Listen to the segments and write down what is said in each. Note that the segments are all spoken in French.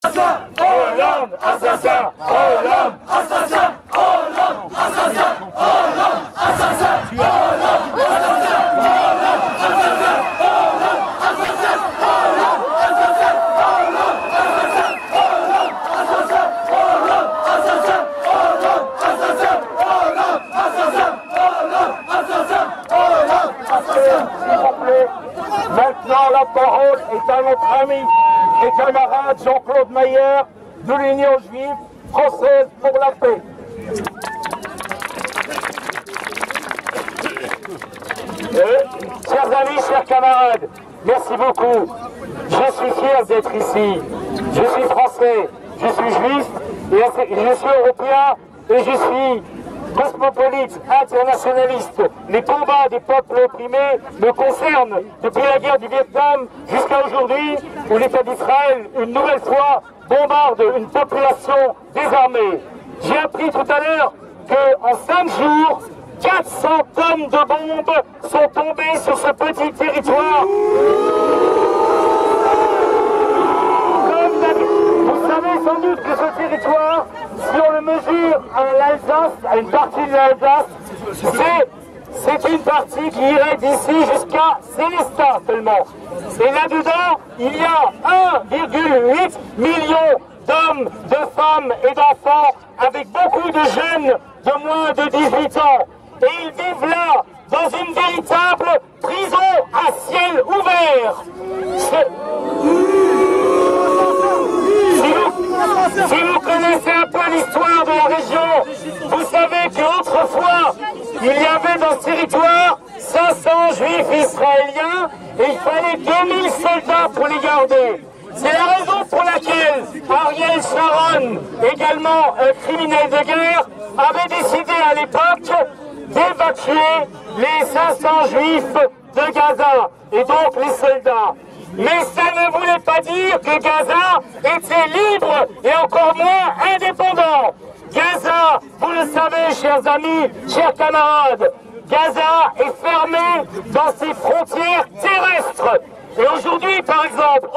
Hollande, assassin, Hollande, assassin, Hollande, assassin, Hollande, assassin, Hollande, assassin, Hollande, assassin, Hollande, assassin, Hollande, assassin, Hollande, assassin, Hollande, assassin, Hollande, assassin, Hollande, assassin, Hollande, assassin, Hollande, assassin, Hollande, assassin. S'il vous plaît, maintenant la parole est à notre ami et camarade Jean-Claude Mayer de l'Union juive française pour la paix. Chers amis, chers camarades, merci beaucoup. Je suis fier d'être ici. Je suis français, je suis juif, et je suis européen et je suis cosmopolite, internationaliste. Les combats des peuples opprimés me concernent depuis la guerre du Vietnam jusqu'à aujourd'hui où l'État d'Israël, une nouvelle fois, bombarde une population désarmée. J'ai appris tout à l'heure qu'en 5 jours, 400 tonnes de bombes sont tombées sur ce petit territoire. Vous savez sans doute que ce territoire, si on le mesure à l'Alsace, à une partie de l'Alsace, c'est une partie qui irait d'ici jusqu'à Célestat seulement. Et là-dedans, il y a 1,8 million d'hommes, de femmes et d'enfants, avec beaucoup de jeunes de moins de 18 ans. Et ils vivent là, dans une véritable prison à ciel ouvert. Si vous connaissez un peu l'histoire de la région, vous savez qu'autrefois, il y avait dans ce territoire 500 juifs israéliens et il fallait 2000 soldats pour les garder. C'est la raison pour laquelle Ariel Sharon, également un criminel de guerre, avait décidé à l'époque d'évacuer les 500 juifs de Gaza et donc les soldats. Mais ça ne voulait pas dire que Gaza était libre et encore moins indépendant. Gaza, vous le savez, chers amis, chers camarades, Gaza est fermé dans ses frontières terrestres. Et aujourd'hui, par exemple,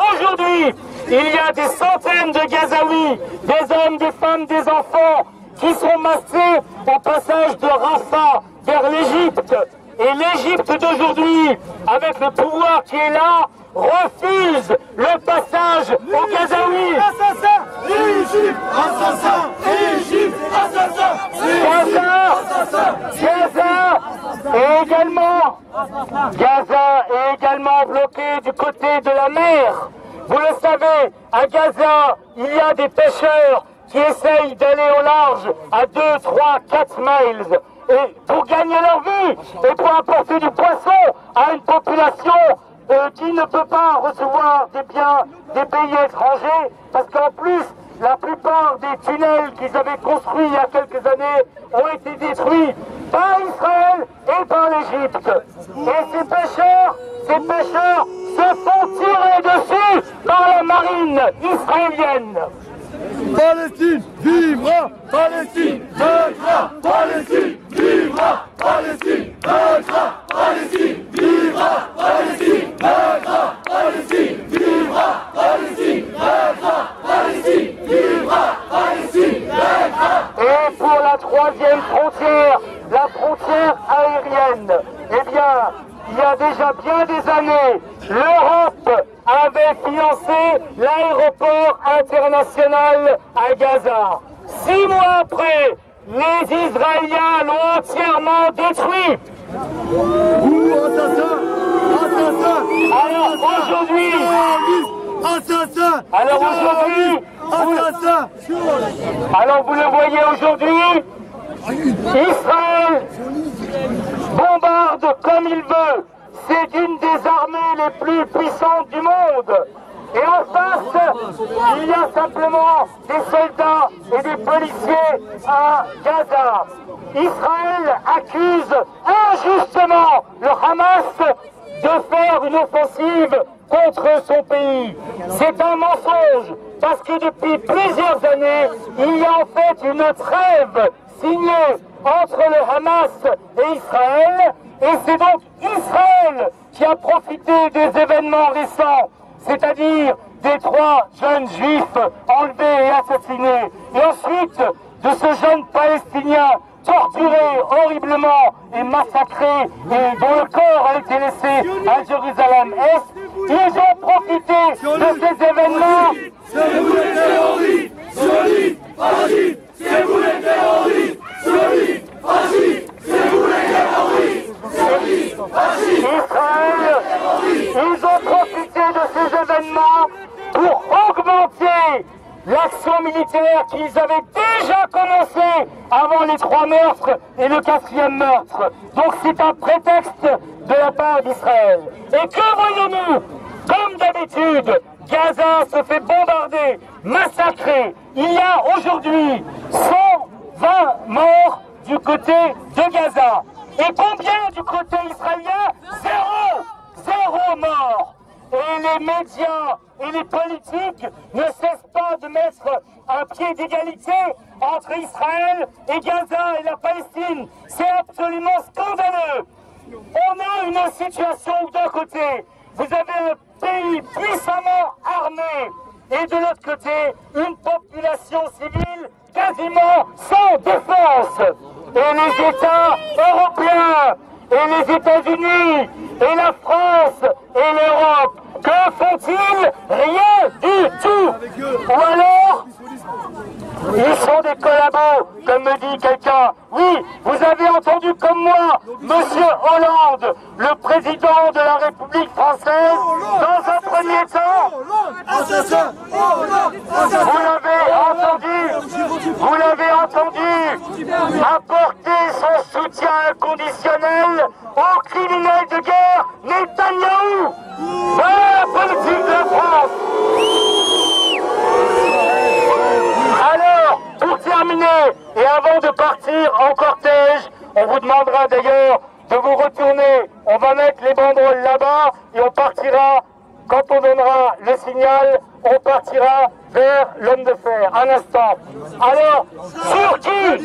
il y a des centaines de Gazaouis, des hommes, des femmes, des enfants, qui sont massés au passage de Rafah vers l'Égypte. Et l'Égypte d'aujourd'hui, avec le pouvoir qui est là, refuse le passage aux Gazaouis. Assassin, Égypte, assassin, Égypte, assassin, Gaza est également bloqué du côté de la mer. Vous le savez, à Gaza, il y a des pêcheurs qui essayent d'aller au large à 2, 3, 4 miles. Et pour gagner leur vie et pour apporter du poisson à une population qui ne peut pas recevoir des biens des pays étrangers, parce qu'en plus, la plupart des tunnels qu'ils avaient construits il y a quelques années ont été détruits par Israël et par l'Égypte. Et ces pêcheurs se font tirer dessus par la marine israélienne. Palestine vivra, Palestine vaincra, Palestine vivra, Palestine vaincra, Palestine vivra, Palestine vaincra, Palestine vivra, Palestine vaincra, Palestine vivra, Palestine vaincra. Et pour la troisième frontière, la frontière aérienne, eh bien, il y a déjà bien des années, l'Europe avait financé l'aéroport international à Gaza. 6 mois après, les Israéliens l'ont entièrement détruit. Assassin, assassin, Alors aujourd'hui, vous le voyez aujourd'hui, Israël bombarde comme il veut. C'est une des armées les plus puissantes du monde. Et en face, il y a simplement des soldats et des policiers à Gaza. Israël accuse injustement le Hamas de faire une offensive contre son pays. C'est un mensonge, parce que depuis plusieurs années, il y a en fait une trêve signée entre le Hamas et Israël, et c'est donc Israël qui a profité des événements récents, c'est-à-dire des 3 jeunes juifs enlevés et assassinés, et ensuite de ce jeune palestinien torturé horriblement et massacré et dont le corps a été laissé à Jérusalem-Est. Ils ont profité de ces événements. C'est vous les terroristes, sionistes, fascistes, c'est vous les terroristes, sionistes, fascistes, c'est vous les terroristes, sionistes, fascistes. Israël, ils ont profité de ces événements pour augmenter l'action militaire qu'ils avaient déjà commencé avant les 3 meurtres et le 4e meurtre. Donc c'est un prétexte de la part d'Israël. Et que voyons-nous? Comme d'habitude, Gaza se fait bombarder, massacrer. Il y a aujourd'hui 120 morts du côté de Gaza. Et combien du côté israélien? Zéro mort. Et les médias et les politiques ne cessent pas de mettre un pied d'égalité entre Israël et Gaza et la Palestine. C'est absolument scandaleux. On a une situation où d'un côté, vous avez un pays puissamment armé et de l'autre côté, une population civile quasiment sans défense. Et les États européens et les États-Unis et la France et l'Europe, que font-ils? Rien du tout. Ou alors, ils sont des collabos, comme me dit quelqu'un. Oui, vous avez entendu comme moi, Monsieur Hollande, le président de la République française, dans un premier temps, vous l'avez entendu, apporter son soutien inconditionnel au criminel de guerre Netanyahou. Voilà la politique de la France. Alors, pour terminer, et avant de partir en cortège, on vous demandera d'ailleurs de vous retourner. On va mettre les banderoles là-bas et on partira, quand on donnera le signal, on partira vers l'homme de fer. Un instant. Alors, sur qui?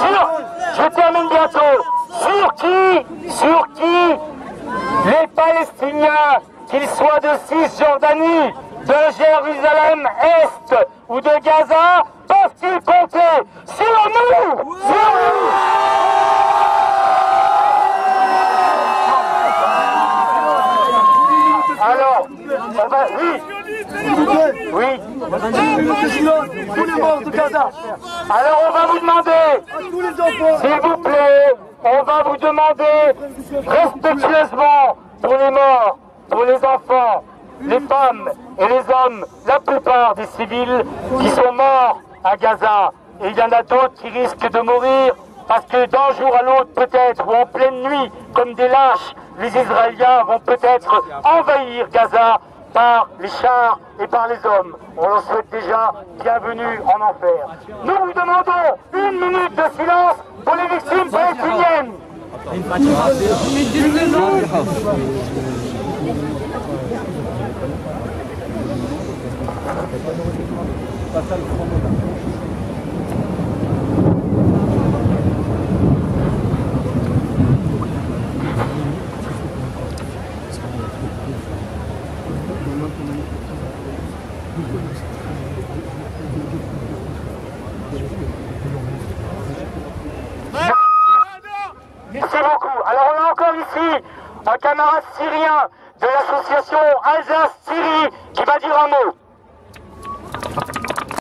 Alors, je termine bientôt. Sur qui les Palestiniens, qu'ils soient de Cisjordanie, de Jérusalem-Est ou de Gaza, peuvent-ils compter sur nous? Alors, on va... Oui. Tous les morts de Gaza. Alors on va vous demander, s'il vous plaît, on va vous demander respectueusement pour les morts, pour les enfants, les femmes et les hommes, la plupart des civils qui sont morts à Gaza. Et il y en a d'autres qui risquent de mourir parce que d'un jour à l'autre peut-être, ou en pleine nuit, comme des lâches, les Israéliens vont peut-être envahir Gaza par les chars et par les hommes. On leur souhaite déjà bienvenue en enfer. Nous vous demandons 1 minute de silence pour les victimes palestiniennes. Merci beaucoup. Alors on a encore ici un camarade syrien de l'association Alsace-Syrie qui va dire un mot.